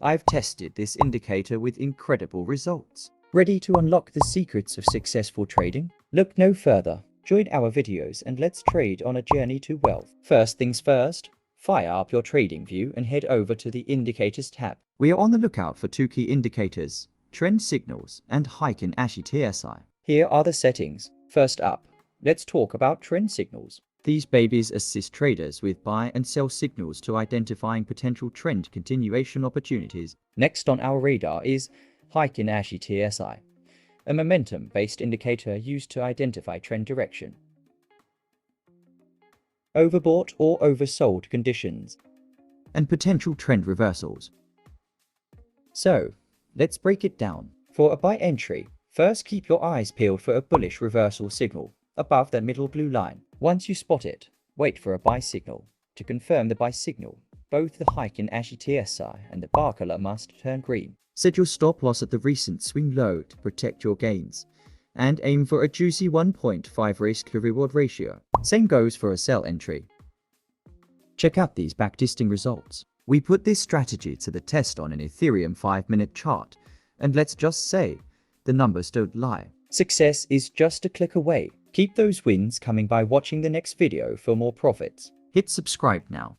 I've tested this indicator with incredible results. Ready to unlock the secrets of successful trading? Look no further. Join our videos and let's trade on a journey to wealth. First things first, fire up your TradingView and head over to the Indicators tab. We are on the lookout for two key indicators, trend signals and hike in ASHI TSI. Here are the settings. First up, let's talk about trend signals. These babies assist traders with buy and sell signals to identifying potential trend continuation opportunities. Next on our radar is hike in ASHI TSI, a momentum-based indicator used to identify trend direction, overbought or oversold conditions, and potential trend reversals. So, let's break it down. For a buy entry, first keep your eyes peeled for a bullish reversal signal above that middle blue line. Once you spot it, wait for a buy signal. To confirm the buy signal, both the hike in ASHI TSI and the bar color must turn green. Set your stop loss at the recent swing low to protect your gains, and aim for a juicy 1.5 risk to reward ratio. Same goes for a sell entry. Check out these backtesting results. We put this strategy to the test on an Ethereum 5-minute chart, and let's just say, the numbers don't lie. Success is just a click away. Keep those wins coming by watching the next video for more profits. Hit subscribe now.